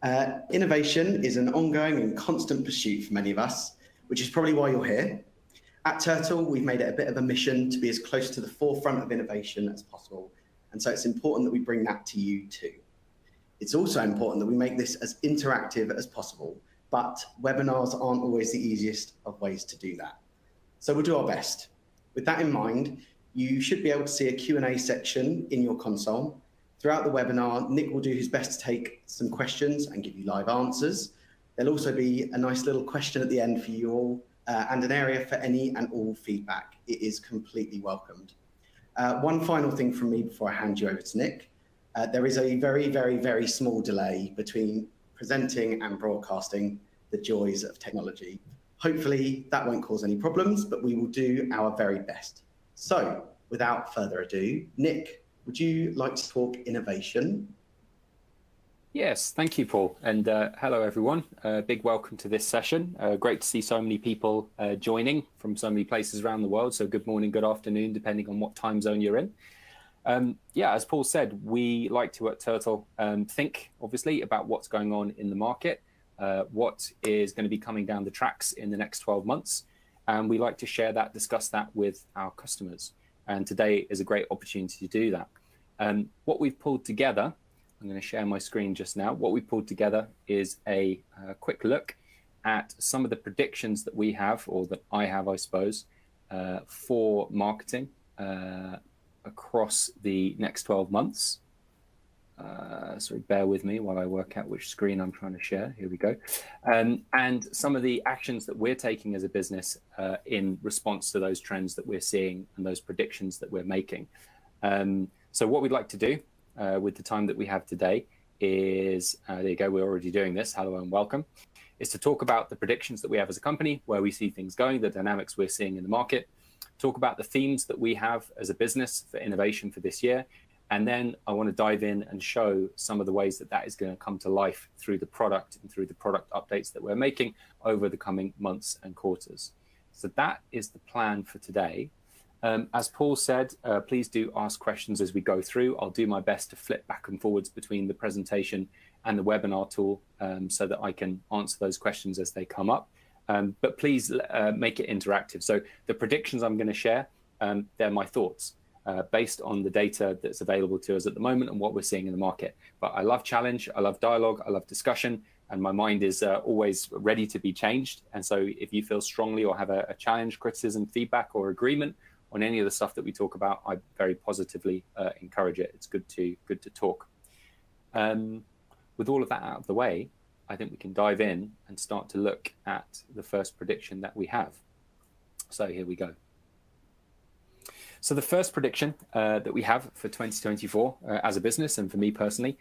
Innovation is an ongoing and constant pursuit for many of us, which is probably why you're here. At Turtl, we've made it a bit of a mission to be as close to the forefront of innovation as possible, and so it's important that we bring that to you too. It's also important that we make this as interactive as possible, but webinars aren't always the easiest of ways to do that. So we'll do our best. With that in mind, you should be able to see a Q&A section in your console. Throughout the webinar, Nick will do his best to take some questions and give you live answers. There'll also be a nice little question at the end for you all and an area for any and all feedback. It is completely welcomed. One final thing from me before I hand you over to Nick. There is a very, very, very small delay between presenting and broadcasting the joys of technology. Hopefully that won't cause any problems, but we will do our very best. So without further ado, Nick, would you like to talk innovation? Yes, thank you, Paul. And hello, everyone. Big welcome to this session. Great to see so many people joining from so many places around the world. So good morning, good afternoon, depending on what time zone you're in. Yeah, as Paul said, we like to at Turtl think, obviously, about what's going on in the market, what is going to be coming down the tracks in the next 12 months. And we like to share that, discuss that with our customers. And today is a great opportunity to do that. What we've pulled together, I'm going to share my screen just now. What we pulled together is a quick look at some of the predictions that we have, or that I have, I suppose, for marketing across the next 12 months. Sorry, bear with me while I work out which screen I'm trying to share. Here we go. And some of the actions that we're taking as a business in response to those trends that we're seeing and those predictions that we're making. So what we'd like to do with the time that we have today is, there you go, we're already doing this, hello and welcome, is to talk about the predictions that we have as a company, where we see things going, the dynamics we're seeing in the market, talk about the themes that we have as a business for innovation for this year, and then I want to dive in and show some of the ways that that is going to come to life through the product and through the product updates that we're making over the coming months and quarters. So that is the plan for today. As Paul said, please do ask questions as we go through. I'll do my best to flip back and forwards between the presentation and the webinar tool so that I can answer those questions as they come up. But please make it interactive. So the predictions I'm going to share, they're my thoughts based on the data that's available to us at the moment and what we're seeing in the market. But I love challenge, I love dialogue, I love discussion, and my mind is always ready to be changed. And so if you feel strongly or have a challenge, criticism, feedback, or agreement on any of the stuff that we talk about, I very positively encourage it. It's good to talk. With all of that out of the way, I think we can dive in and start to look at the first prediction that we have. So here we go. So the first prediction that we have for 2024 as a business, and for me personally,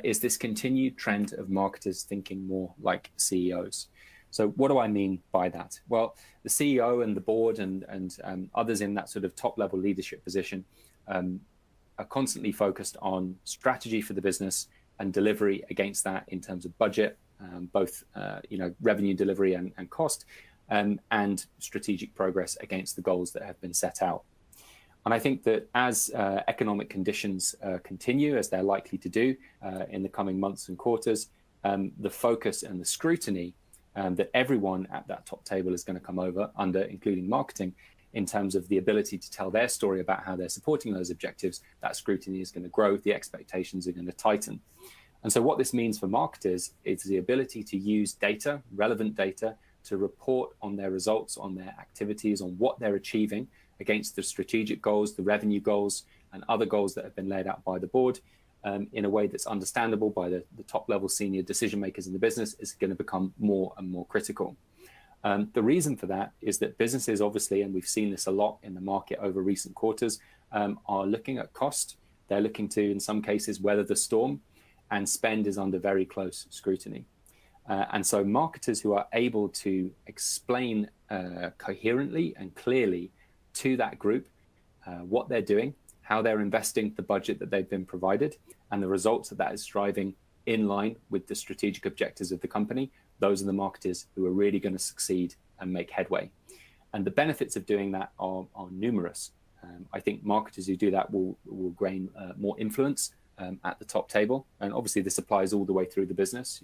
is this continued trend of marketers thinking more like CEOs. So what do I mean by that? Well, the CEO and the board and others in that sort of top level leadership position are constantly focused on strategy for the business and delivery against that in terms of budget, both revenue delivery and cost, and strategic progress against the goals that have been set out. And I think that as economic conditions continue, as they're likely to do in the coming months and quarters, the focus and the scrutiny that everyone at that top table is going to come over under, including marketing, in terms of the ability to tell their story about how they're supporting those objectives, that scrutiny is going to grow, the expectations are going to tighten. And so what this means for marketers is the ability to use data, relevant data, to report on their results, on their activities, on what they're achieving against the strategic goals, the revenue goals, and other goals that have been laid out by the board, in a way that's understandable by the top level senior decision makers in the business, is going to become more and more critical. The reason for that is that businesses, obviously, and we've seen this a lot in the market over recent quarters, are looking at cost. They're looking to, in some cases, weather the storm, and spend is under very close scrutiny. And so marketers who are able to explain coherently and clearly to that group what they're doing, how they're investing the budget that they've been provided, and the results that is driving in line with the strategic objectives of the company, those are the marketers who are really going to succeed and make headway. And the benefits of doing that are numerous. I think marketers who do that will gain more influence at the top table. And obviously this applies all the way through the business.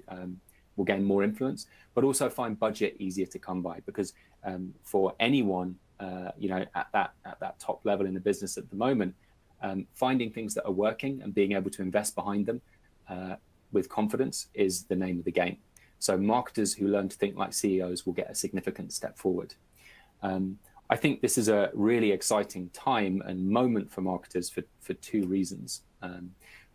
We'll gain more influence, but also find budget easier to come by, because for anyone, at that top level in the business at the moment, finding things that are working and being able to invest behind them with confidence is the name of the game. So marketers who learn to think like CEOs will get a significant step forward. I think this is a really exciting time and moment for marketers for two reasons.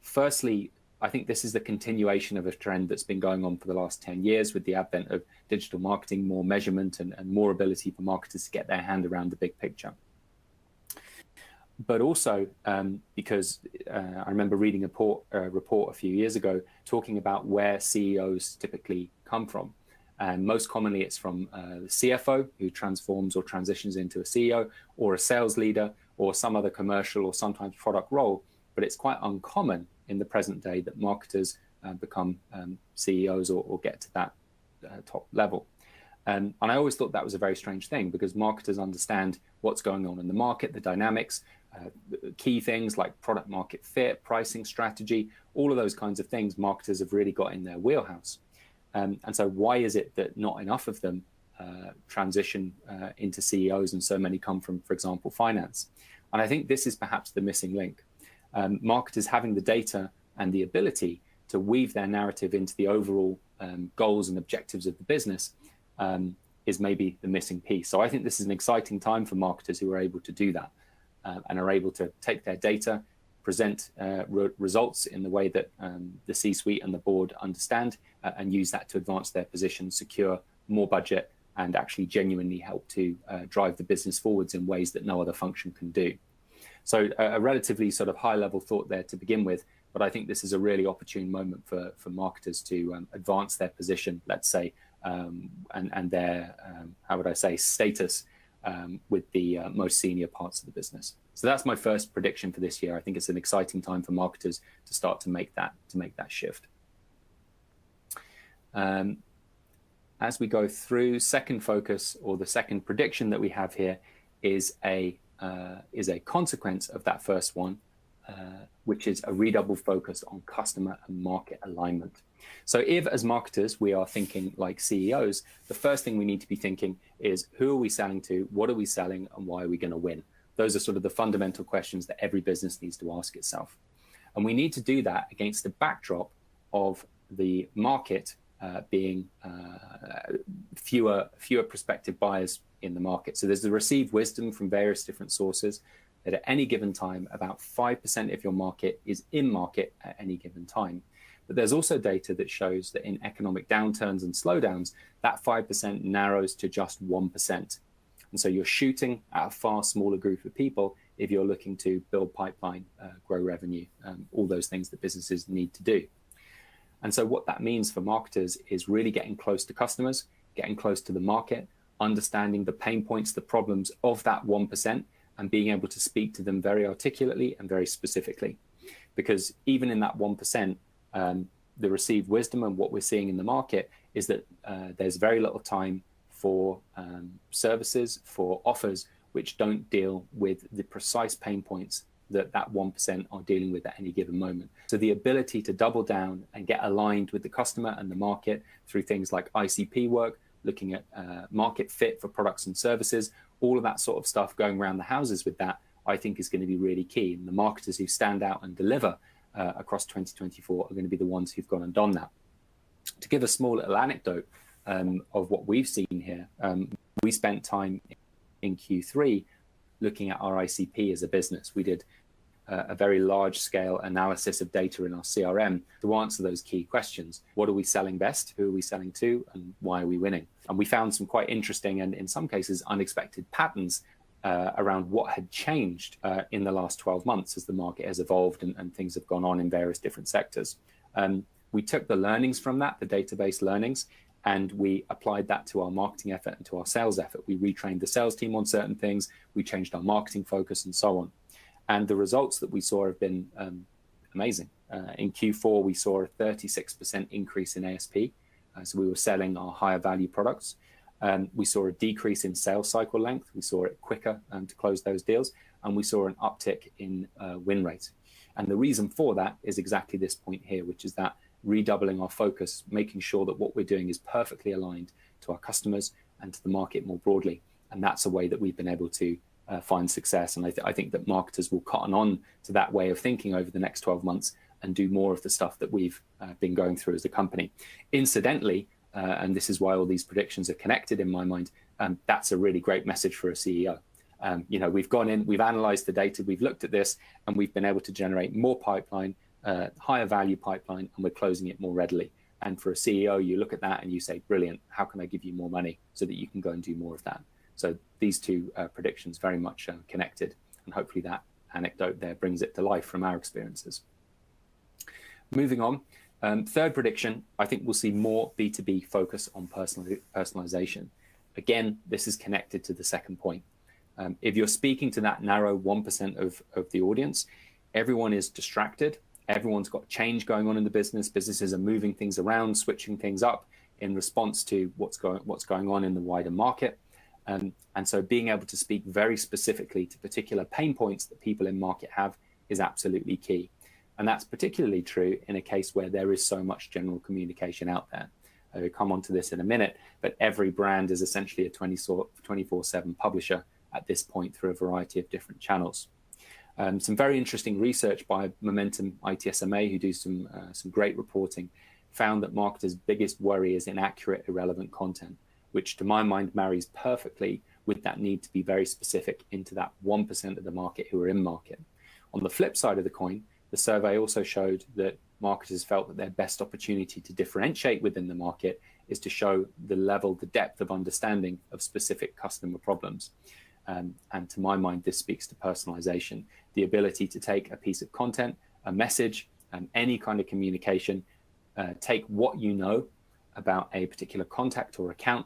Firstly, I think this is the continuation of a trend that's been going on for the last 10 years with the advent of digital marketing, more measurement and more ability for marketers to get their hand around the big picture. But also because I remember reading a report a few years ago talking about where CEOs typically come from. And most commonly it's from the CFO, who transforms or transitions into a CEO, or a sales leader, or some other commercial or sometimes product role. But it's quite uncommon in the present day that marketers become CEOs or get to that top level. And I always thought that was a very strange thing, because marketers understand what's going on in the market, the dynamics, key things like product market fit, pricing strategy, all of those kinds of things marketers have really got in their wheelhouse. And so why is it that not enough of them transition into CEOs and so many come from, for example, finance? And I think this is perhaps the missing link. Marketers having the data and the ability to weave their narrative into the overall goals and objectives of the business is maybe the missing piece. So I think this is an exciting time for marketers who are able to do that and are able to take their data, present results in the way that the C-suite and the board understand, and use that to advance their position, secure more budget, and actually genuinely help to drive the business forwards in ways that no other function can do. So a relatively sort of high-level thought there to begin with, but I think this is a really opportune moment for marketers to advance their position, let's say, and their, how would I say, status with the most senior parts of the business. So that's my first prediction for this year. I think it's an exciting time for marketers to start to make that shift. As we go through, second focus, or the second prediction that we have here is a consequence of that first one, which is a redoubled focus on customer and market alignment. So if, as marketers, we are thinking like CEOs, the first thing we need to be thinking is, who are we selling to, what are we selling, and why are we going to win? Those are sort of the fundamental questions that every business needs to ask itself. And we need to do that against the backdrop of the market being fewer prospective buyers in the market. So there's the received wisdom from various different sources that at any given time, about 5% of your market is in market at any given time. But there's also data that shows that in economic downturns and slowdowns, that 5% narrows to just 1%. And so you're shooting at a far smaller group of people if you're looking to build pipeline, grow revenue, all those things that businesses need to do. And so what that means for marketers is really getting close to customers, getting close to the market, understanding the pain points, the problems of that 1%, and being able to speak to them very articulately and very specifically. Because even in that 1%, the received wisdom and what we're seeing in the market is that there's very little time for services, for offers, which don't deal with the precise pain points that 1% are dealing with at any given moment. So the ability to double down and get aligned with the customer and the market through things like ICP work, looking at market fit for products and services, all of that sort of stuff, going around the houses with that, I think is going to be really key. And the marketers who stand out and deliver across 2024 are going to be the ones who've gone and done that. To give a small little anecdote of what we've seen here, we spent time in Q3 looking at our ICP as a business. We did a very large scale analysis of data in our CRM to answer those key questions. What are we selling best? Who are we selling to? And why are we winning? And we found some quite interesting and in some cases unexpected patterns around what had changed in the last 12 months as the market has evolved and things have gone on in various different sectors. We took the learnings from that, the database learnings, and we applied that to our marketing effort and to our sales effort. We retrained the sales team on certain things, we changed our marketing focus and so on. And the results that we saw have been amazing. In Q4, we saw a 36% increase in ASP. So we were selling our higher value products. We saw a decrease in sales cycle length. We saw it quicker to close those deals. And we saw an uptick in win rate. And the reason for that is exactly this point here, which is that redoubling our focus, making sure that what we're doing is perfectly aligned to our customers and to the market more broadly. And that's a way that we've been able to find success. And I think that marketers will cotton on to that way of thinking over the next 12 months and do more of the stuff that we've been going through as a company. Incidentally, and this is why all these predictions are connected in my mind, that's a really great message for a CEO. We've gone in, we've analyzed the data, we've looked at this, and we've been able to generate more pipeline, higher value pipeline, and we're closing it more readily. And for a CEO, you look at that and you say, brilliant, how can I give you more money so that you can go and do more of that? So these two predictions very much connected, and hopefully that anecdote there brings it to life from our experiences. Moving on, third prediction, I think we'll see more B2B focus on personalization. Again, this is connected to the second point. If you're speaking to that narrow 1% of the audience, everyone is distracted. Everyone's got change going on in the business. Businesses are moving things around, switching things up in response to what's going on in the wider market. And so being able to speak very specifically to particular pain points that people in market have is absolutely key. And that's particularly true in a case where there is so much general communication out there. We'll come on to this in a minute, but every brand is essentially a 24/7 publisher at this point through a variety of different channels. Some very interesting research by Momentum ITSMA, who do some great reporting, found that marketers' biggest worry is inaccurate, irrelevant content, which to my mind marries perfectly with that need to be very specific into that 1% of the market who are in market. On the flip side of the coin, the survey also showed that marketers felt that their best opportunity to differentiate within the market is to show the depth of understanding of specific customer problems. And to my mind, this speaks to personalization, the ability to take a piece of content, a message, any kind of communication, take what you know about a particular contact or account,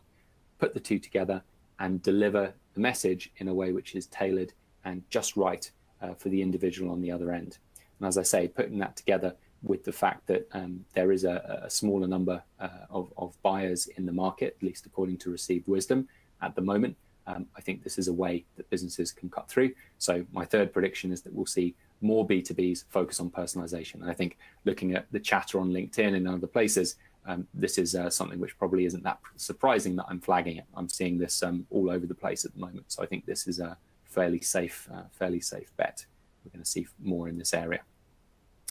put the two together and deliver the message in a way which is tailored and just right for the individual on the other end. And as I say, putting that together with the fact that there is a smaller number of buyers in the market, at least according to received wisdom at the moment, I think this is a way that businesses can cut through. So my third prediction is that we'll see more B2Bs focus on personalization. And I think looking at the chatter on LinkedIn and other places, this is something which probably isn't that surprising that I'm flagging it. I'm seeing this all over the place at the moment. So I think this is a fairly safe bet. We're going to see more in this area.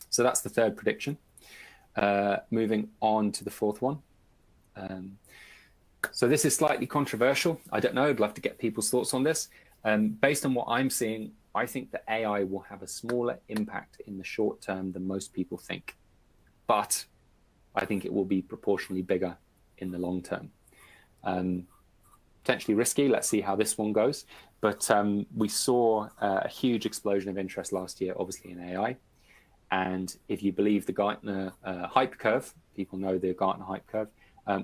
So that's the third prediction. Moving on to the fourth one. So this is slightly controversial. I don't know. I'd love to get people's thoughts on this. Based on what I'm seeing, I think that AI will have a smaller impact in the short term than most people think. But I think it will be proportionally bigger in the long term. Potentially risky. Let's see how this one goes. But we saw a huge explosion of interest last year, obviously in AI. And if you believe the Gartner hype curve, people know the Gartner hype curve,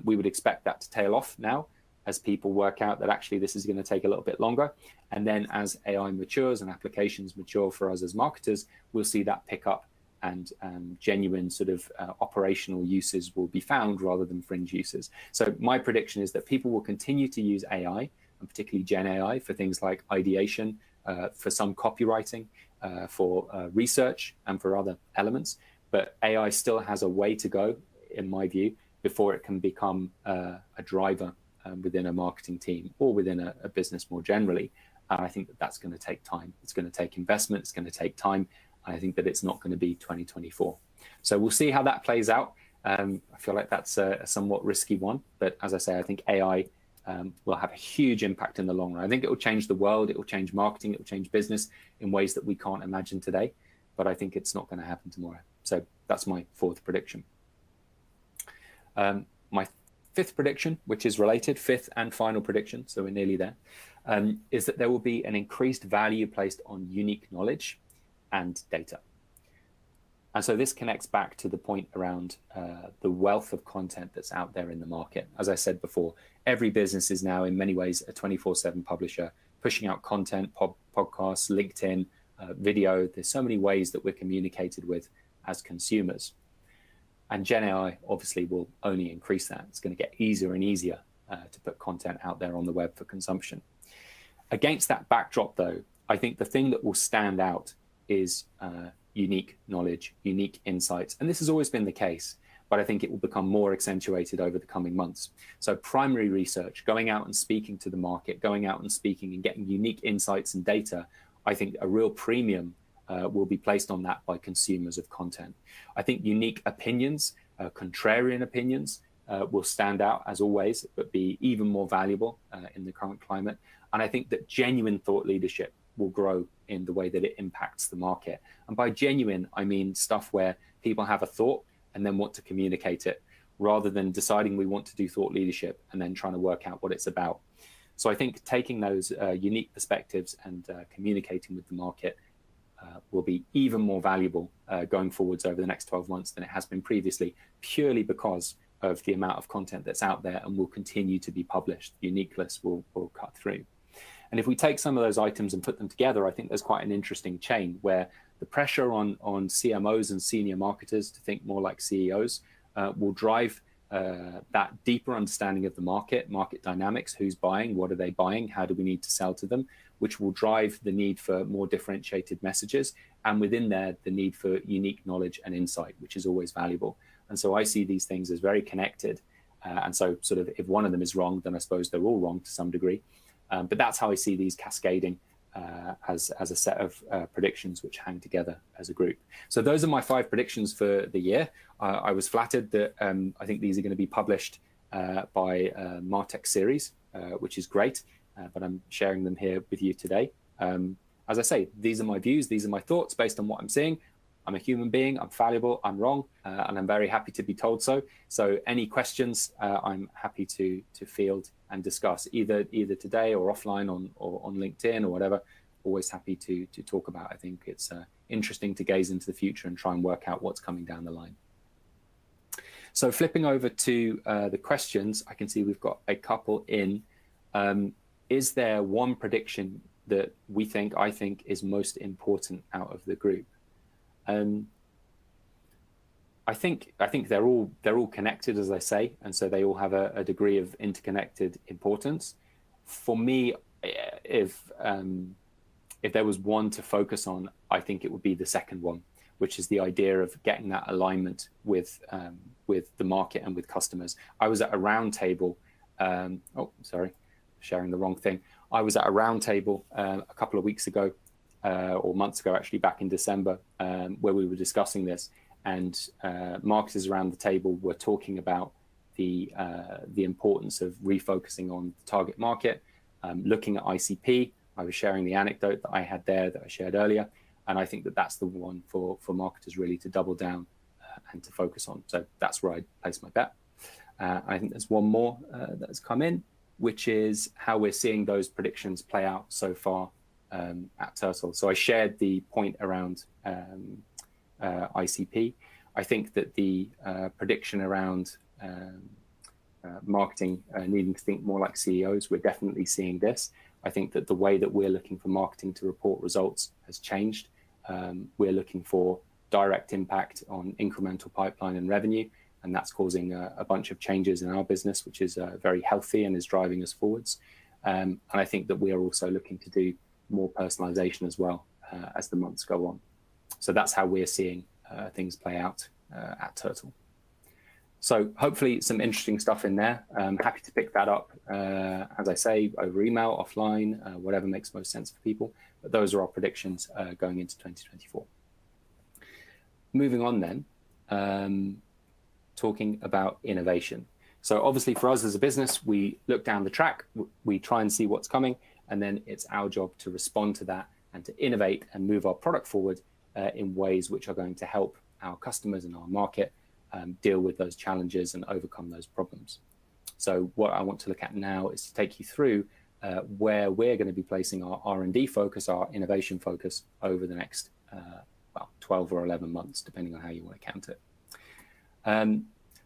we would expect that to tail off now as people work out that actually this is going to take a little bit longer. And then as AI matures and applications mature for us as marketers, we'll see that pick up and genuine sort of operational uses will be found rather than fringe uses. So my prediction is that people will continue to use AI, and particularly Gen AI, for things like ideation, for some copywriting, for research, and for other elements. But AI still has a way to go, in my view, before it can become a driver within a marketing team or within a business more generally. And I think that that's going to take time. It's going to take investment. It's going to take time. I think that it's not going to be 2024. So we'll see how that plays out. I feel like that's a somewhat risky one. But as I say, I think AI will have a huge impact in the long run. I think it will change the world. It will change marketing. It will change business in ways that we can't imagine today. But I think it's not going to happen tomorrow. So that's my fourth prediction. My fifth prediction, which is related, fifth and final prediction, so we're nearly there, is that there will be an increased value placed on unique knowledge and data. And so this connects back to the point around the wealth of content that's out there in the market. As I said before, every business is now in many ways a 24/7 publisher, pushing out content, podcasts, LinkedIn, video. There's so many ways that we're communicated with as consumers. And Gen AI obviously will only increase that. It's going to get easier and easier to put content out there on the web for consumption. Against that backdrop, though, I think the thing that will stand out is unique knowledge, unique insights. And this has always been the case, but I think it will become more accentuated over the coming months. So primary research, going out and speaking to the market, going out and speaking and getting unique insights and data, I think a real premium will be placed on that by consumers of content. I think unique opinions, contrarian opinions, will stand out as always, but be even more valuable in the current climate. And I think that genuine thought leadership will grow in the way that it impacts the market. And by genuine, I mean stuff where people have a thought and then want to communicate it, rather than deciding we want to do thought leadership and then trying to work out what it's about. So I think taking those unique perspectives and communicating with the market will be even more valuable going forwards over the next 12 months than it has been previously, purely because of the amount of content that's out there and will continue to be published. Uniqueness will cut through. And if we take some of those items and put them together, I think there's quite an interesting chain where the pressure on CMOs and senior marketers to think more like CEOs will drive that deeper understanding of the market dynamics, who's buying, what are they buying, how do we need to sell to them, which will drive the need for more differentiated messages. And within there, the need for unique knowledge and insight, which is always valuable. And so I see these things as very connected. And so sort of if one of them is wrong, then I suppose they're all wrong to some degree. But that's how I see these cascading as a set of predictions which hang together as a group. So those are my 5 predictions for the year. I was flattered that I think these are going to be published by Martech Series, which is great, but I'm sharing them here with you today. As I say, these are my views, these are my thoughts based on what I'm seeing. I'm a human being, I'm fallible, I'm wrong, and I'm very happy to be told so. So any questions, I'm happy to field and discuss either today or offline or on LinkedIn or whatever. Always happy to talk about. I think it's interesting to gaze into the future and try and work out what's coming down the line. So flipping over to the questions, I can see we've got a couple in. Is there one prediction that I think is most important out of the group? I think they're all connected, as I say, and so they all have a degree of interconnected importance. For me, if there was one to focus on, I think it would be the second one, which is the idea of getting that alignment with the market and with customers. I was at a round table. Sharing the wrong thing. I was at a round table a couple of weeks ago, or months ago, actually, back in December, where we were discussing this, and marketers around the table were talking about the importance of refocusing on the target market, looking at ICP. I was sharing the anecdote that I had there that I shared earlier, and I think that that's the one for marketers really to double down and to focus on. So that's where I place my bet. I think there's one more that has come in, which is how we're seeing those predictions play out so far at Turtl. So I shared the point around ICP. I think that the prediction around marketing needing to think more like CEOs, we're definitely seeing this. I think that the way that we're looking for marketing to report results has changed. We're looking for direct impact on incremental pipeline and revenue, and that's causing a bunch of changes in our business, which is very healthy and is driving us forwards. And I think that we are also looking to do more personalization as well as the months go on. So that's how we're seeing things play out at Turtl. So hopefully some interesting stuff in there. I'm happy to pick that up, as I say, over email, offline, whatever makes most sense for people. But those are our predictions going into 2024. Moving on then, talking about innovation. So obviously for us as a business, we look down the track, we try and see what's coming, and then it's our job to respond to that and to innovate and move our product forward in ways which are going to help our customers and our market deal with those challenges and overcome those problems. So what I want to look at now is to take you through where we're going to be placing our R&D focus, our innovation focus over the next 12 or 11 months, depending on how you want to count it.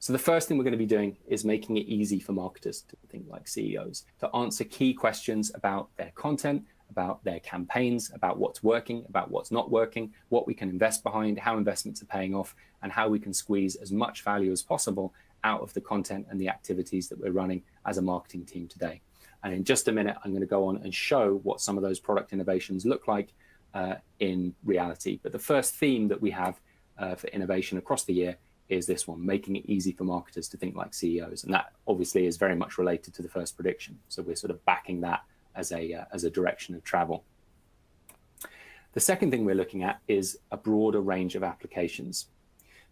So the first thing we're going to be doing is making it easy for marketers to think like CEOs, to answer key questions about their content, about their campaigns, about what's working, about what's not working, what we can invest behind, how investments are paying off, and how we can squeeze as much value as possible out of the content and the activities that we're running as a marketing team today. And in just a minute, I'm going to go on and show what some of those product innovations look like, in reality. But the first theme that we have for innovation across the year is this one, making it easy for marketers to think like CEOs. And that obviously is very much related to the first prediction. So we're sort of backing that as a direction of travel. The second thing we're looking at is a broader range of applications.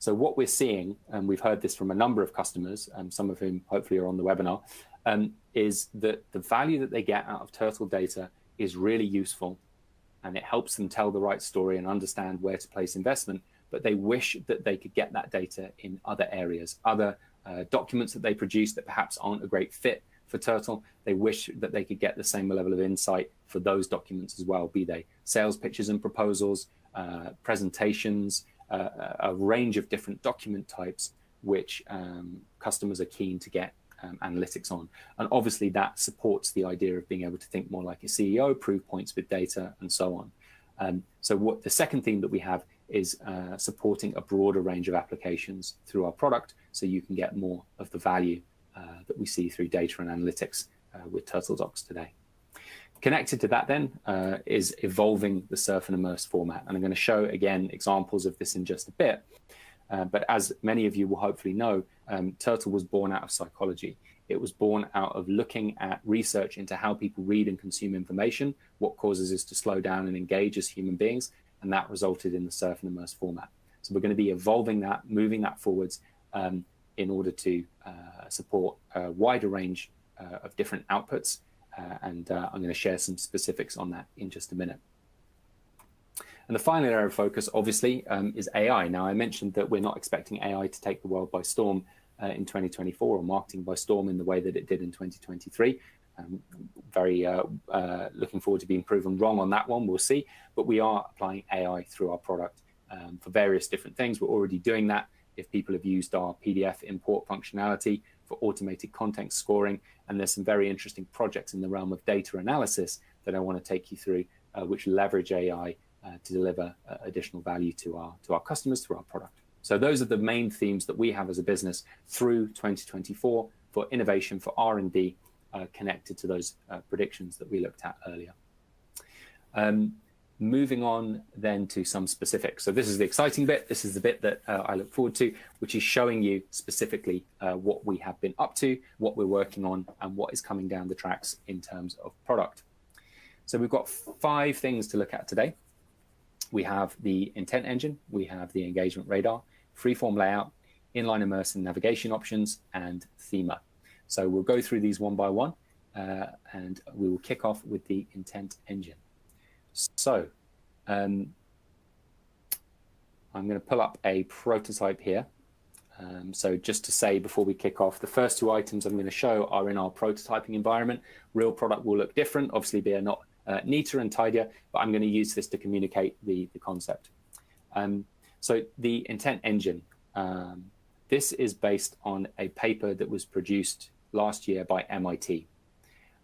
So what we're seeing, and we've heard this from a number of customers, some of whom hopefully are on the webinar, is that the value that they get out of Turtl data is really useful, and it helps them tell the right story and understand where to place investment, but they wish that they could get that data in other areas, other documents that they produce that perhaps aren't a great fit for Turtl. They wish that they could get the same level of insight for those documents as well, be they sales pitches and proposals, presentations, a range of different document types which customers are keen to get analytics on. And obviously that supports the idea of being able to think more like a CEO, prove points with data, and so on. So what the second theme that we have is supporting a broader range of applications through our product, so you can get more of the value that we see through data and analytics with Turtl Docs today. Connected to that then is evolving the Surf and Immerse format. And I'm going to show again examples of this in just a bit. But as many of you will hopefully know, Turtl was born out of psychology. It was born out of looking at research into how people read and consume information, what causes us to slow down and engage as human beings, and that resulted in the Surf and Immerse format. So we're going to be evolving that, moving that forwards in order to support a wider range of different outputs. And I'm going to share some specifics on that in just a minute. And the final area of focus, obviously, is AI. Now, I mentioned that we're not expecting AI to take the world by storm in 2024, or marketing by storm in the way that it did in 2023. Very looking forward to being proven wrong on that one, we'll see. But we are applying AI through our product for various different things. We're already doing that. If people have used our PDF import functionality for automated content scoring, and there's some very interesting projects in the realm of data analysis that I want to take you through, which leverage AI to deliver additional value to our customers through our product. So those are the main themes that we have as a business through 2024 for innovation, for R&D, connected to those predictions that we looked at earlier. Moving on then to some specifics. So this is the exciting bit. This is the bit that I look forward to, which is showing you specifically what we have been up to, what we're working on, and what is coming down the tracks in terms of product. So we've got 5 things to look at today. We have the intent engine, we have the engagement radar, freeform layout, inline immersive navigation options, and thema. So we'll go through these one by one, and we will kick off with the intent engine. So I'm going to pull up a prototype here. So just to say before we kick off, the first 2 items I'm going to show are in our prototyping environment. Real product will look different, obviously be a not neater and tidier, but I'm going to use this to communicate the concept. So the intent engine, this is based on a paper that was produced last year by MIT.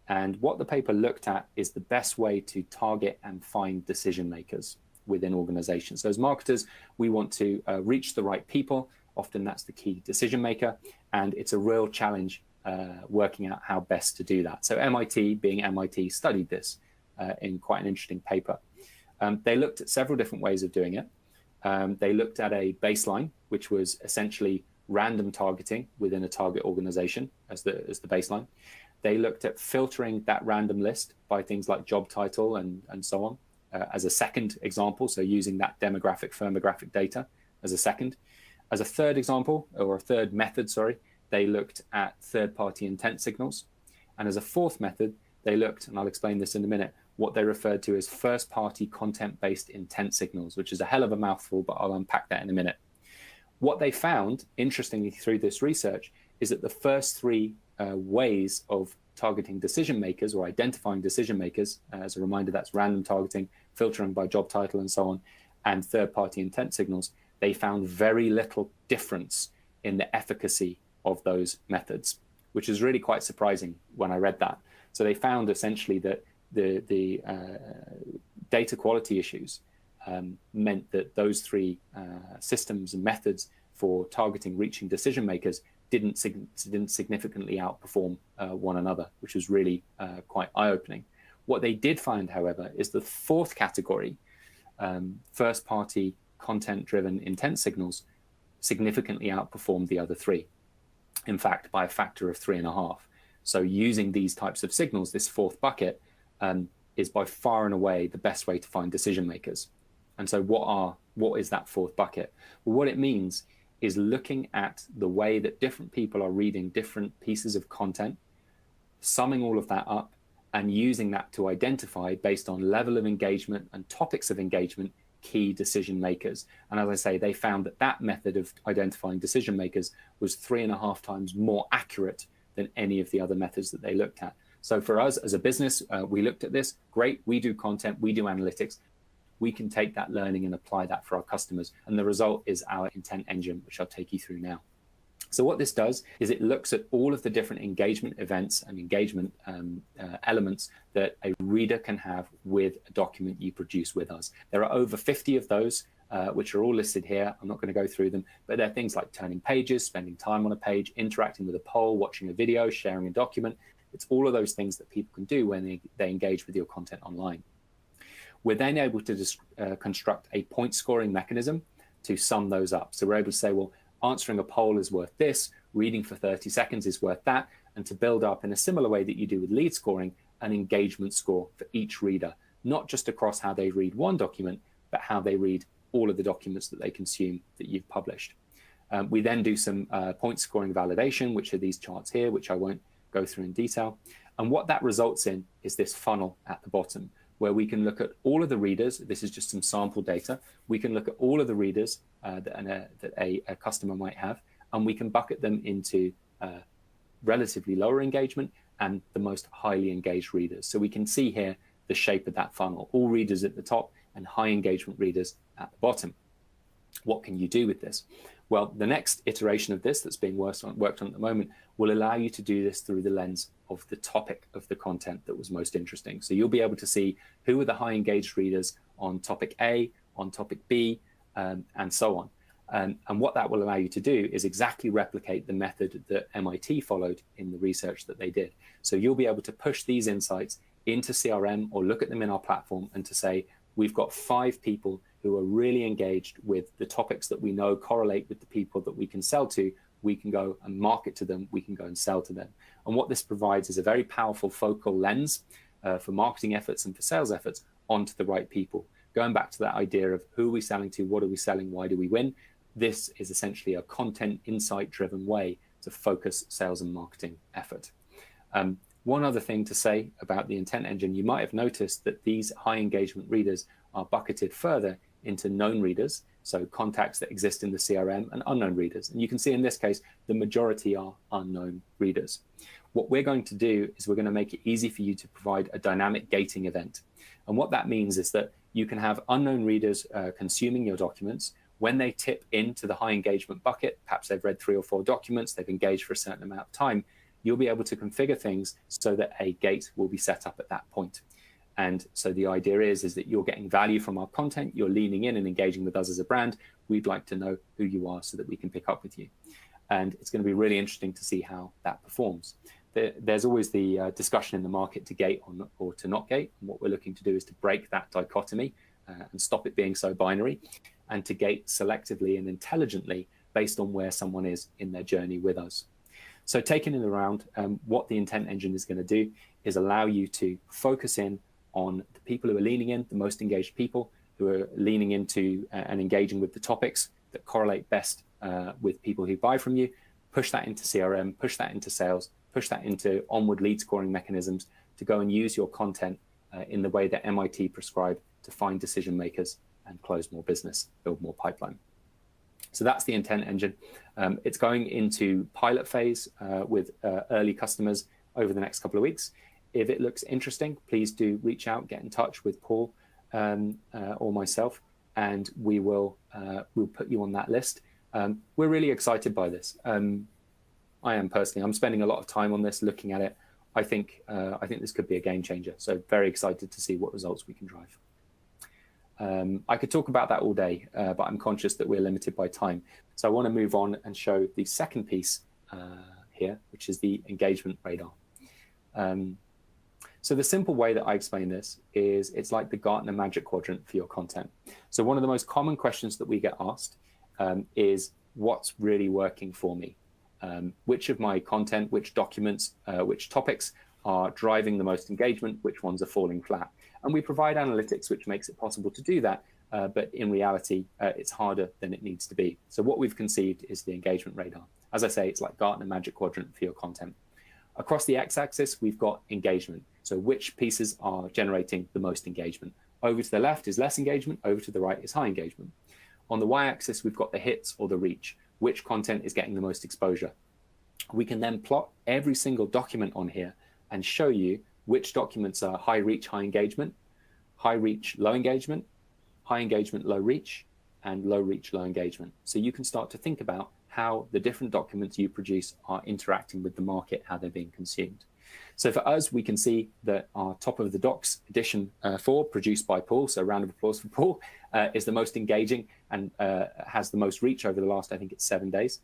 And what the paper looked at is the best way to target and find decision makers within organizations. So as marketers, we want to reach the right people. Often that's the key decision maker. And it's a real challenge working out how best to do that. So MIT, being MIT, studied this in quite an interesting paper. They looked at several different ways of doing it. They looked at a baseline, which was essentially random targeting within a target organization as the baseline. They looked at filtering that random list by things like job title and so on as a second example. So using that demographic, firmographic data as a second. As a third example, or a third method, sorry, they looked at third-party intent signals. And as a fourth method, they looked, and I'll explain this in a minute, what they referred to as first-party content-based intent signals, which is a hell of a mouthful, but I'll unpack that in a minute. What they found, interestingly, through this research, is that the first 3 ways of targeting decision makers or identifying decision makers, as a reminder, that's random targeting, filtering by job title and so on, and third-party intent signals, they found very little difference in the efficacy of those methods, which is really quite surprising when I read that. So they found essentially that the data quality issues meant that those 3 systems and methods for targeting, reaching decision makers didn't significantly outperform one another, which was really quite eye-opening. What they did find, however, is the 4th category, first-party content-driven intent signals significantly outperformed the other three. In fact, by a factor of 3.5. So using these types of signals, this fourth bucket, is by far and away the best way to find decision makers. And so what is that fourth bucket? Well, what it means is looking at the way that different people are reading different pieces of content, summing all of that up, and using that to identify, based on level of engagement and topics of engagement, key decision makers. And as I say, they found that that method of identifying decision makers was 3.5 times more accurate than any of the other methods that they looked at. So for us as a business, we looked at this. Great, we do content, we do analytics. We can take that learning and apply that for our customers. And the result is our intent engine, which I'll take you through now. So what this does is it looks at all of the different engagement events and engagement elements that a reader can have with a document you produce with us. There are over 50 of those, which are all listed here. I'm not going to go through them, but they're things like turning pages, spending time on a page, interacting with a poll, watching a video, sharing a document. It's all of those things that people can do when they engage with your content online. We're then able to construct a point scoring mechanism to sum those up. So we're able to say, well, answering a poll is worth this, reading for 30 seconds is worth that, and to build up in a similar way that you do with lead scoring, an engagement score for each reader, not just across how they read one document, but how they read all of the documents that they consume that you've published. We then do some point scoring validation, which are these charts here, which I won't go through in detail. And what that results in is this funnel at the bottom, where we can look at all of the readers. This is just some sample data. We can look at all of the readers that a customer might have, and we can bucket them into relatively lower engagement and the most highly engaged readers. So we can see here the shape of that funnel, all readers at the top and high engagement readers at the bottom. What can you do with this? Well, the next iteration of this that's being worked on at the moment will allow you to do this through the lens of the topic of the content that was most interesting. So you'll be able to see who are the high engaged readers on topic A, on topic B, and so on. And what that will allow you to do is exactly replicate the method that MIT followed in the research that they did. So you'll be able to push these insights into CRM or look at them in our platform and to say, we've got 5 people who are really engaged with the topics that we know correlate with the people that we can sell to. We can go and market to them, we can go and sell to them. And what this provides is a very powerful focal lens for marketing efforts and for sales efforts onto the right people. Going back to that idea of who are we selling to, what are we selling, why do we win? This is essentially a content insight driven way to focus sales and marketing effort. One other thing to say about the intent engine, you might have noticed that these high engagement readers are bucketed further into known readers, so contacts that exist in the CRM, and unknown readers. And you can see in this case, the majority are unknown readers. What we're going to do is we're going to make it easy for you to provide a dynamic gating event. And what that means is that you can have unknown readers consuming your documents. When they tip into the high engagement bucket, perhaps they've read 3 or 4 documents, they've engaged for a certain amount of time, you'll be able to configure things so that a gate will be set up at that point. And so the idea is that you're getting value from our content, you're leaning in and engaging with us as a brand. We'd like to know who you are so that we can pick up with you. And it's going to be really interesting to see how that performs. There's always the discussion in the market to gate or to not gate. And what we're looking to do is to break that dichotomy and stop it being so binary, and to gate selectively and intelligently based on where someone is in their journey with us. So taking it around, what the intent engine is going to do is allow you to focus in on the people who are leaning in, the most engaged people who are leaning into and engaging with the topics that correlate best with people who buy from you, push that into CRM, push that into sales, push that into onward lead scoring mechanisms to go and use your content in the way that MIT prescribe to find decision makers and close more business, build more pipeline. So that's the intent engine. It's going into pilot phase with early customers over the next couple of weeks. If it looks interesting, please do reach out, get in touch with Paul or myself, and we'll put you on that list. We're really excited by this. I am personally. I'm spending a lot of time on this, looking at it. I think this could be a game changer. So very excited to see what results we can drive. I could talk about that all day, but I'm conscious that we're limited by time. So I want to move on and show the second piece here, which is the engagement radar. So the simple way that I explain this is it's like the Gartner Magic Quadrant for your content. So one of the most common questions that we get asked is what's really working for me? Which of my content, which documents, which topics are driving the most engagement, which ones are falling flat? And we provide analytics which makes it possible to do that, but in reality, it's harder than it needs to be. So what we've conceived is the engagement radar. As I say, it's like Gartner Magic Quadrant for your content. Across the x-axis, we've got engagement. So which pieces are generating the most engagement? Over to the left is less engagement, over to the right is high engagement. On the y-axis, we've got the hits or the reach. Which content is getting the most exposure? We can then plot every single document on here and show you which documents are high reach, high engagement, high reach, low engagement, high engagement, low reach, and low reach, low engagement. So you can start to think about how the different documents you produce are interacting with the market, how they're being consumed. So for us, we can see that our top of the docs edition 4, produced by Paul, so a round of applause for Paul, is the most engaging and has the most reach over the last, I think it's 7 days.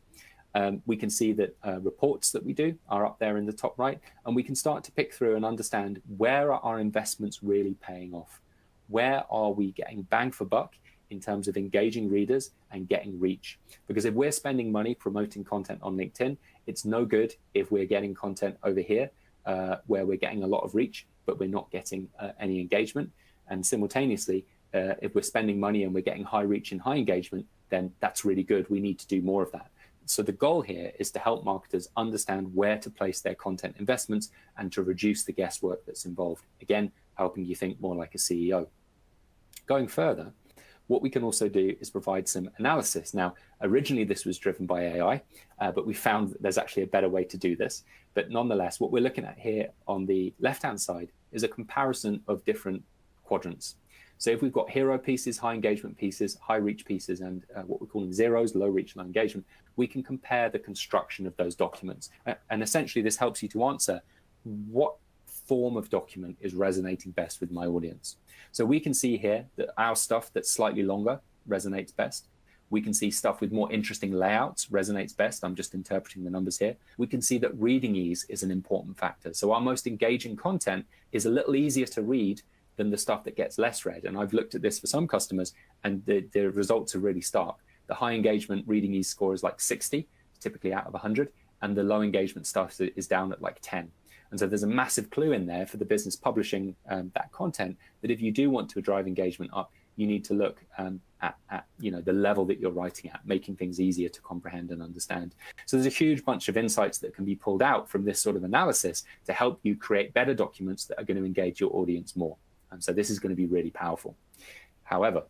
We can see that reports that we do are up there in the top right, and we can start to pick through and understand where are our investments really paying off? Where are we getting bang for buck in terms of engaging readers and getting reach? Because if we're spending money promoting content on LinkedIn, it's no good if we're getting content over here where we're getting a lot of reach, but we're not getting any engagement. And simultaneously, if we're spending money and we're getting high reach and high engagement, then that's really good. We need to do more of that. So the goal here is to help marketers understand where to place their content investments and to reduce the guesswork that's involved. Again, helping you think more like a CEO. Going further, what we can also do is provide some analysis. Now, originally this was driven by AI, but we found that there's actually a better way to do this. But nonetheless, what we're looking at here on the left-hand side is a comparison of different quadrants. So if we've got hero pieces, high engagement pieces, high reach pieces, and what we're calling zeros, low reach, low engagement, we can compare the construction of those documents. And essentially this helps you to answer what form of document is resonating best with my audience. So we can see here that our stuff that's slightly longer resonates best. We can see stuff with more interesting layouts resonates best. I'm just interpreting the numbers here. We can see that reading ease is an important factor. So our most engaging content is a little easier to read than the stuff that gets less read. And I've looked at this for some customers and the results are really stark. The high engagement reading ease score is like 60, typically out of 100, and the low engagement stuff is down at like 10. And so there's a massive clue in there for the business publishing that content, that if you do want to drive engagement up, you need to look at the level that you're writing at, making things easier to comprehend and understand. So there's a huge bunch of insights that can be pulled out from this sort of analysis to help you create better documents that are going to engage your audience more. And so this is going to be really powerful. However,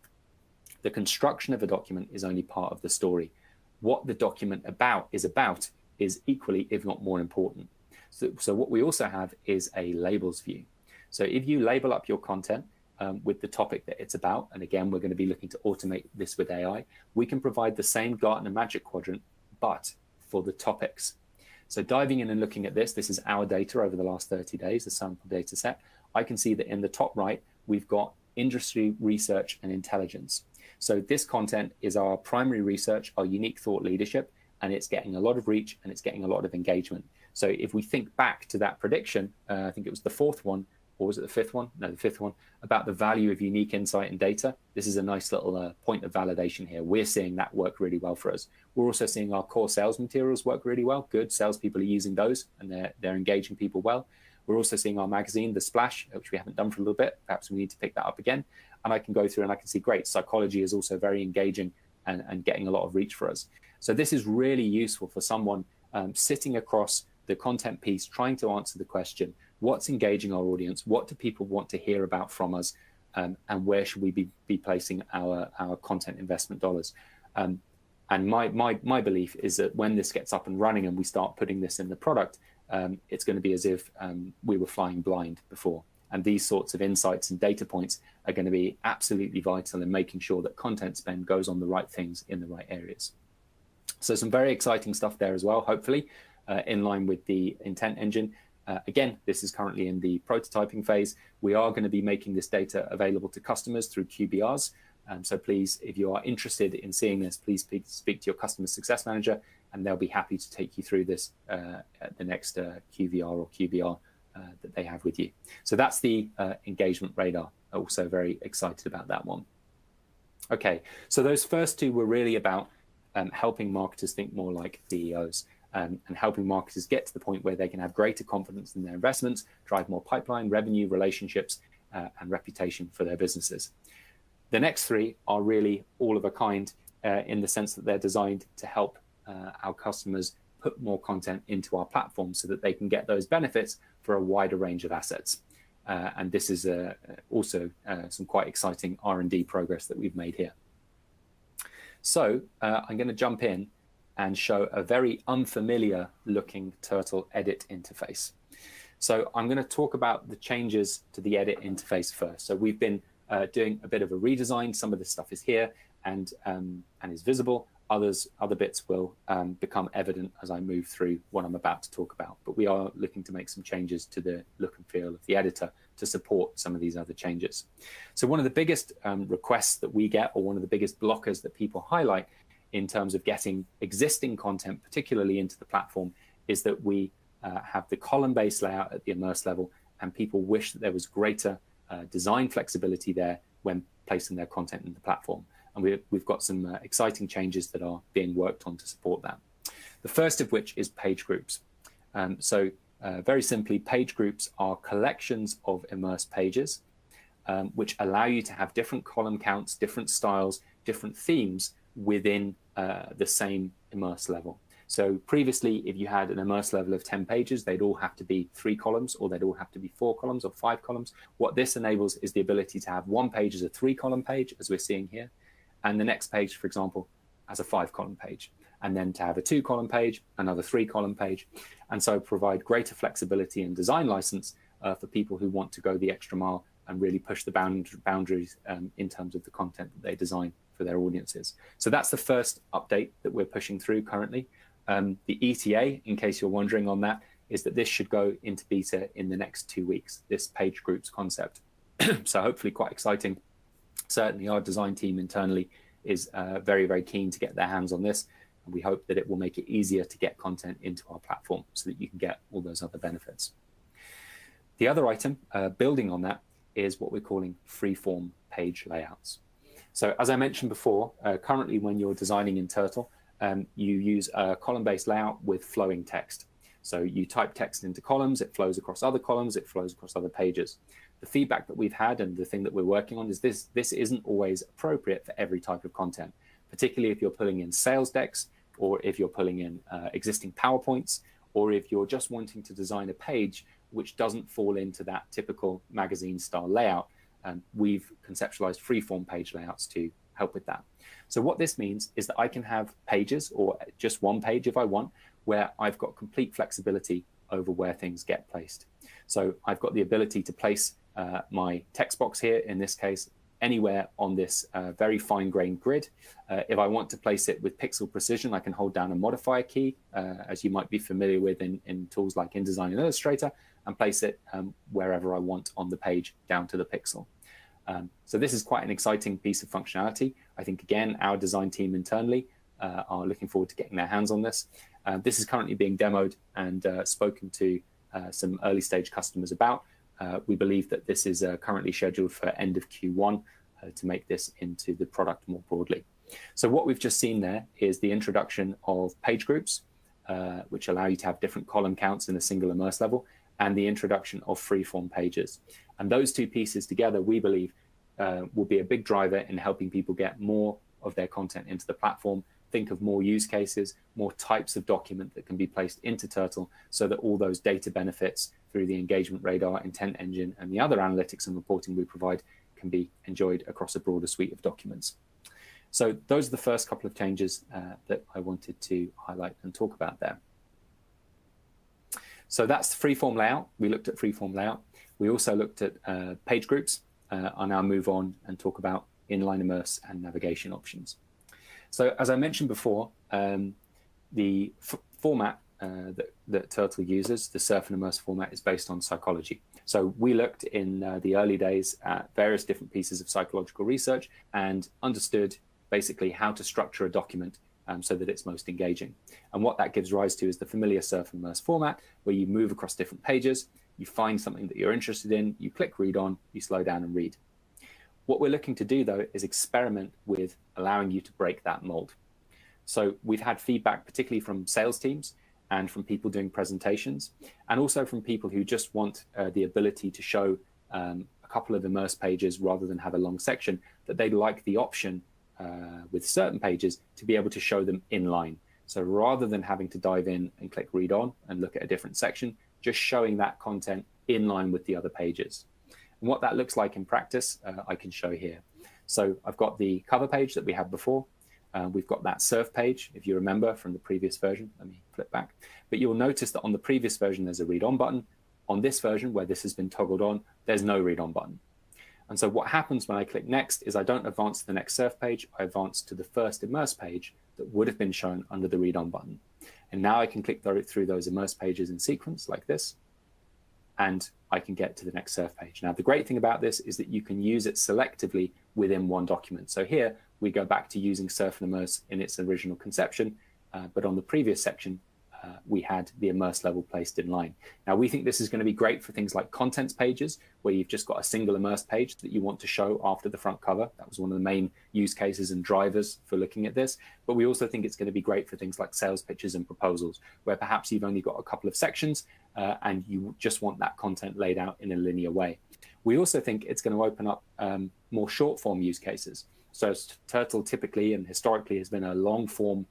the construction of a document is only part of the story. What the document is equally, if not more important. So what we also have is a labels view. So if you label up your content with the topic that it's about, and again, we're going to be looking to automate this with AI, we can provide the same Gartner Magic Quadrant, but for the topics. So diving in and looking at this is our data over the last 30 days, the sample data set. I can see that in the top right, we've got industry research and intelligence. So this content is our primary research, our unique thought leadership, and it's getting a lot of reach and it's getting a lot of engagement. So if we think back to that prediction, I think it was the fourth one, or was it the fifth one? No, the fifth one, about the value of unique insight and data. This is a nice little point of validation here. We're seeing that work really well for us. We're also seeing our core sales materials work really well. Good, salespeople are using those and they're engaging people well. We're also seeing our magazine, The Splash, which we haven't done for a little bit. Perhaps we need to pick that up again. And I can go through and I can see, great, psychology is also very engaging and getting a lot of reach for us. So this is really useful for someone sitting across the content piece, trying to answer the question, what's engaging our audience? What do people want to hear about from us? And where should we be placing our content investment dollars? And my belief is that when this gets up and running and we start putting this in the product, it's going to be as if we were flying blind before. And these sorts of insights and data points are going to be absolutely vital in making sure that content spend goes on the right things in the right areas. So some very exciting stuff there as well, hopefully, in line with the intent engine. Again, this is currently in the prototyping phase. We are going to be making this data available to customers through QBRs. So please, if you are interested in seeing this, please speak to your customer success manager, and they'll be happy to take you through this at the next QVR or QBR that they have with you. So that's the engagement radar. Also very excited about that one. Okay, so those first two were really about helping marketers think more like CEOs and helping marketers get to the point where they can have greater confidence in their investments, drive more pipeline, revenue, relationships, and reputation for their businesses. The next three are really all of a kind in the sense that they're designed to help our customers put more content into our platform so that they can get those benefits for a wider range of assets. And this is also some quite exciting R&D progress that we've made here. So I'm going to jump in and show a very unfamiliar looking Turtl edit interface. So I'm going to talk about the changes to the edit interface first. So we've been doing a bit of a redesign. Some of this stuff is here and is visible. Other bits will become evident as I move through what I'm about to talk about. But we are looking to make some changes to the look and feel of the editor to support some of these other changes. So one of the biggest requests that we get, or one of the biggest blockers that people highlight in terms of getting existing content, particularly into the platform, is that we have the column-based layout at the immerse level, and people wish that there was greater design flexibility there when placing their content in the platform. And we've got some exciting changes that are being worked on to support that. The first of which is page groups. Very simply, page groups are collections of immersed pages, which allow you to have different column counts, different styles, different themes within the same immerse level. So previously, if you had an immerse level of 10 pages, they'd all have to be 3 columns, or they'd all have to be 4 columns or 5 columns. What this enables is the ability to have one page as a 3-column page, as we're seeing here, and the next page, for example, as a 5-column page, and then to have a 2-column page, another 3-column page, and so provide greater flexibility and design license for people who want to go the extra mile and really push the boundaries in terms of the content that they design for their audiences. So that's the first update that we're pushing through currently. The ETA, in case you're wondering on that, is that this should go into beta in the next 2 weeks, this page groups concept. So hopefully quite exciting. Certainly our design team internally is very, very keen to get their hands on this. And we hope that it will make it easier to get content into our platform so that you can get all those other benefits. The other item, building on that, is what we're calling freeform page layouts. So as I mentioned before, currently when you're designing in Turtl, you use a column-based layout with flowing text. So you type text into columns, it flows across other columns, it flows across other pages. The feedback that we've had and the thing that we're working on is this isn't always appropriate for every type of content, particularly if you're pulling in sales decks, or if you're pulling in existing PowerPoints, or if you're just wanting to design a page which doesn't fall into that typical magazine style layout. We've conceptualized freeform page layouts to help with that. So what this means is that I can have pages, or just one page if I want, where I've got complete flexibility over where things get placed. So I've got the ability to place my text box here, in this case, anywhere on this very fine-grained grid. If I want to place it with pixel precision, I can hold down a modifier key, as you might be familiar with in tools like InDesign and Illustrator, and place it wherever I want on the page, down to the pixel. So this is quite an exciting piece of functionality. I think, again, our design team internally are looking forward to getting their hands on this. This is currently being demoed and spoken to some early stage customers about. We believe that this is currently scheduled for end of Q1 to make this into the product more broadly. So what we've just seen there is the introduction of page groups, which allow you to have different column counts in a single immerse level, and the introduction of freeform pages. And those two pieces together, we believe, will be a big driver in helping people get more of their content into the platform, think of more use cases, more types of document that can be placed into Turtl, so that all those data benefits through the engagement radar, intent engine, and the other analytics and reporting we provide can be enjoyed across a broader suite of documents. So those are the first couple of changes that I wanted to highlight and talk about there. So that's the freeform layout. We looked at freeform layout. We also looked at page groups. I'll now move on and talk about inline immerse and navigation options. So as I mentioned before, the format that Turtl uses, the surf and immerse format, is based on psychology. So we looked in the early days at various different pieces of psychological research and understood basically how to structure a document so that it's most engaging. And what that gives rise to is the familiar surf and immerse format, where you move across different pages, you find something that you're interested in, you click read on, you slow down and read. What we're looking to do, though, is experiment with allowing you to break that mold. So we've had feedback, particularly from sales teams and from people doing presentations, and also from people who just want the ability to show a couple of immerse pages rather than have a long section, that they'd like the option with certain pages to be able to show them in line. So rather than having to dive in and click read on and look at a different section, just showing that content in line with the other pages. And what that looks like in practice, I can show here. So I've got the cover page that we had before. We've got that surf page, if you remember from the previous version. Let me flip back. But you'll notice that on the previous version, there's a read on button. On this version, where this has been toggled on, there's no read on button. And so what happens when I click next is I don't advance to the next surf page, I advance to the first immerse page that would have been shown under the read on button. And now I can click through those immerse pages in sequence like this, and I can get to the next surf page. Now, the great thing about this is that you can use it selectively within one document. So here we go back to using surf and immerse in its original conception, but on the previous section, we had the immerse level placed in line. Now, we think this is going to be great for things like contents pages, where you've just got a single immerse page that you want to show after the front cover. That was one of the main use cases and drivers for looking at this. But we also think it's going to be great for things like sales pitches and proposals, where perhaps you've only got a couple of sections and you just want that content laid out in a linear way. We also think it's going to open up more short form use cases. So Turtl typically and historically has been a long form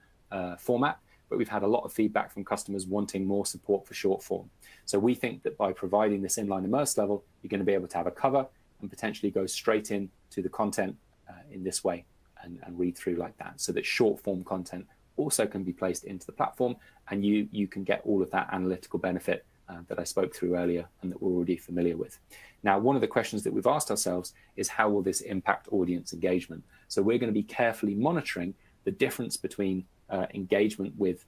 format, but we've had a lot of feedback from customers wanting more support for short form. So we think that by providing this inline immerse level, you're going to be able to have a cover and potentially go straight in to the content in this way and read through like that, so that short form content also can be placed into the platform, and you can get all of that analytical benefit that I spoke through earlier and that we're already familiar with. Now, one of the questions that we've asked ourselves is, how will this impact audience engagement? So we're going to be carefully monitoring the difference between engagement with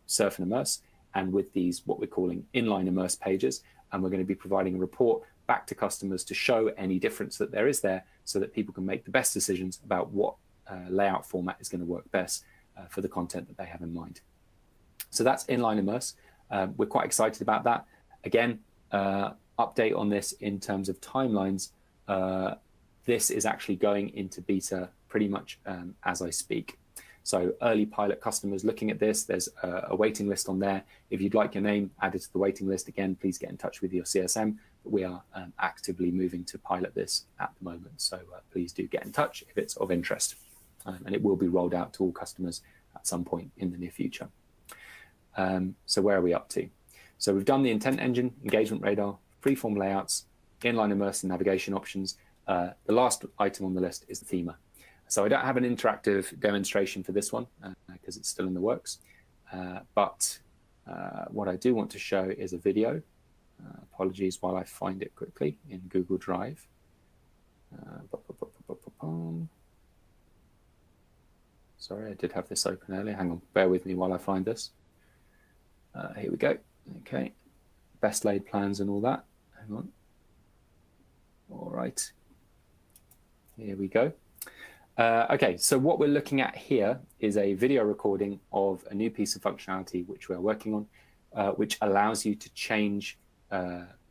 surf and immerse and with these what we're calling inline immerse pages, and we're going to be providing a report back to customers to show any difference that there is there, so that people can make the best decisions about what layout format is going to work best for the content that they have in mind. So that's inline immerse. We're quite excited about that. Again, update on this in terms of timelines. This is actually going into beta pretty much as I speak. So early pilot customers looking at this, there's a waiting list on there. If you'd like your name added to the waiting list, again, please get in touch with your CSM. We are actively moving to pilot this at the moment. So please do get in touch if it's of interest. And it will be rolled out to all customers at some point in the near future. So where are we up to? So we've done the intent engine, engagement radar, freeform layouts, inline immerse and navigation options. The last item on the list is the thema. So I don't have an interactive demonstration for this one because it's still in the works. But what I do want to show is a video. Apologies while I find it quickly in Google Drive. Sorry, I did have this open earlier. Hang on, bear with me while I find this. Here we go. Okay, best laid plans and all that. Hang on. All right, here we go. Okay, so what we're looking at here is a video recording of a new piece of functionality which we're working on, which allows you to change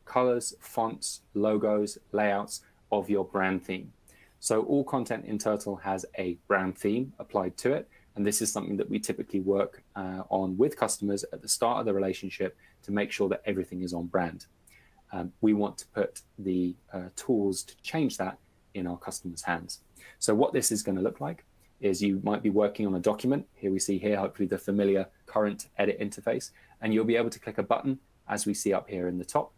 colors, fonts, logos, layouts of your brand theme. So all content in Turtl has a brand theme applied to it. And this is something that we typically work on with customers at the start of the relationship to make sure that everything is on brand. We want to put the tools to change that in our customers' hands. So what this is going to look like is you might be working on a document. Here we see here, hopefully the familiar current edit interface, and you'll be able to click a button as we see up here in the top,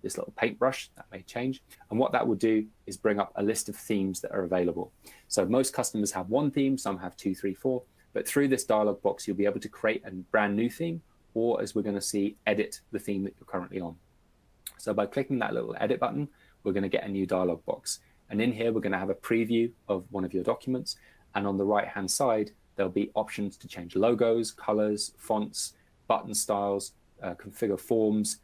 this little paintbrush that may change. And what that will do is bring up a list of themes that are available. So most customers have one theme, some have 2, 3, 4, but through this dialog box, you'll be able to create a brand new theme, or as we're going to see, edit the theme that you're currently on. So by clicking that little edit button, we're going to get a new dialog box. And in here, we're going to have a preview of one of your documents. And on the right-hand side, there'll be options to change logos, colors, fonts, button styles, configure forms,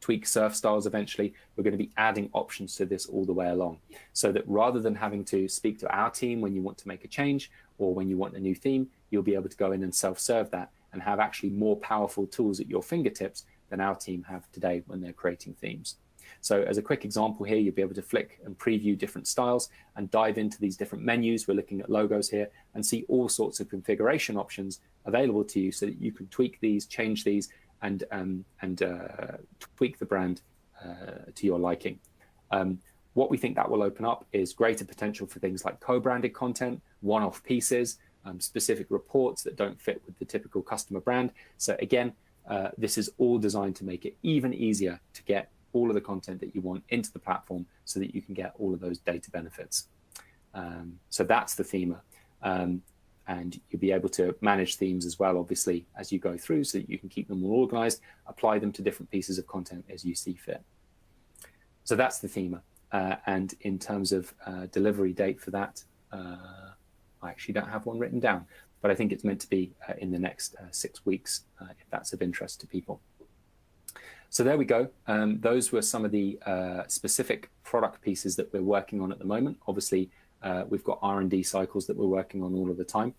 tweak surf styles eventually. We're going to be adding options to this all the way along, so that rather than having to speak to our team when you want to make a change or when you want a new theme, you'll be able to go in and self-serve that and have actually more powerful tools at your fingertips than our team have today when they're creating themes. So as a quick example here, you'll be able to flick and preview different styles and dive into these different menus. We're looking at logos here and see all sorts of configuration options available to you so that you can tweak these, change these, and tweak the brand to your liking. What we think that will open up is greater potential for things like co-branded content, one-off pieces, specific reports that don't fit with the typical customer brand. So again, this is all designed to make it even easier to get all of the content that you want into the platform so that you can get all of those data benefits. So that's the Thema. And you'll be able to manage themes as well, obviously, as you go through so that you can keep them all organized, apply them to different pieces of content as you see fit. So that's the Thema. And in terms of delivery date for that, I actually don't have one written down, but I think it's meant to be in the next 6 weeks, if that's of interest to people. So there we go. Those were some of the specific product pieces that we're working on at the moment. Obviously, we've got R&D cycles that we're working on all of the time.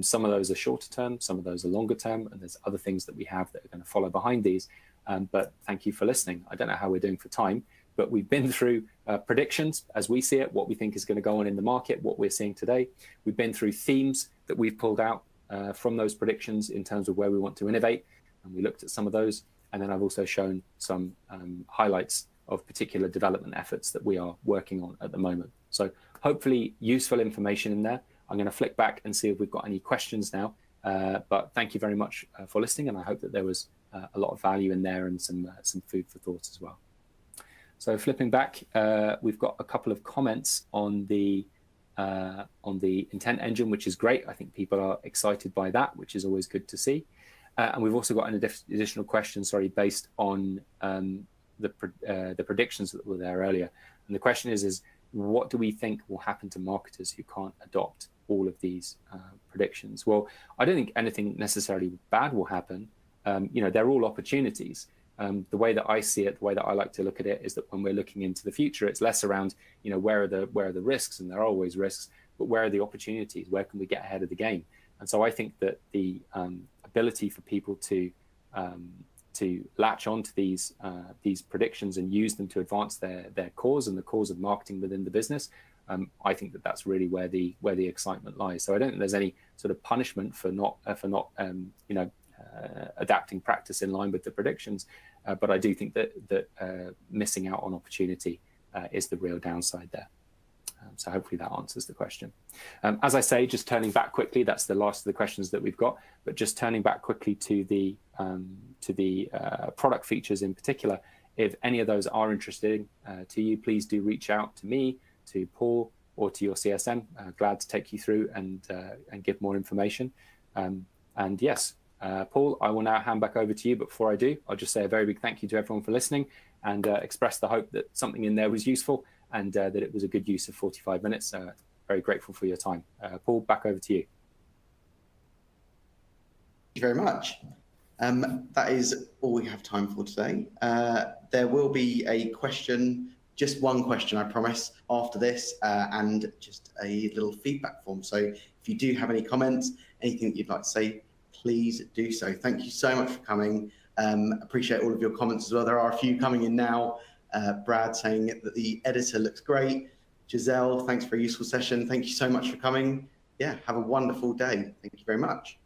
Some of those are shorter term, some of those are longer term, and there's other things that we have that are going to follow behind these. But thank you for listening. I don't know how we're doing for time, but we've been through predictions as we see it, what we think is going to go on in the market, what we're seeing today. We've been through themes that we've pulled out from those predictions in terms of where we want to innovate, and we looked at some of those. And then I've also shown some highlights of particular development efforts that we are working on at the moment. So hopefully useful information in there. I'm going to flick back and see if we've got any questions now. But thank you very much for listening, and I hope that there was a lot of value in there and some food for thought as well. So flipping back, we've got a couple of comments on the intent engine, which is great. I think people are excited by that, which is always good to see. And we've also got an additional question, based on the predictions that were there earlier. And the question is what do we think will happen to marketers who can't adopt all of these predictions? Well, I don't think anything necessarily bad will happen. They're all opportunities. The way that I see it, the way that I like to look at it, is that when we're looking into the future, it's less around, where are the risks, and there are always risks, but where are the opportunities? Where can we get ahead of the game? And so I think that the ability for people to latch on to these predictions and use them to advance their cause and the cause of marketing within the business, I think that that's really where the excitement lies. So I don't think there's any sort of punishment for not adapting practice in line with the predictions, but I do think that missing out on opportunity is the real downside there. So hopefully that answers the question. As I say, just turning back quickly, that's the last of the questions that we've got, but just turning back quickly to the product features in particular. If any of those are interesting to you, please do reach out to me, to Paul, or to your CSM. Glad to take you through and give more information. And yes, Paul, I will now hand back over to you, but before I do, I'll just say a very big thank you to everyone for listening, and express the hope that something in there was useful, and that it was a good use of 45 minutes. Very grateful for your time. Paul, back over to you. Thank you very much. That is all we have time for today. There will be a question, just one question, I promise, after this, and just a little feedback form. So if you do have any comments, anything that you'd like to say, please do so. Thank you so much for coming. Appreciate all of your comments as well. There are a few coming in now. Brad saying that the editor looks great. Giselle, thanks for a useful session. Thank you so much for coming. Yeah, have a wonderful day. Thank you very much.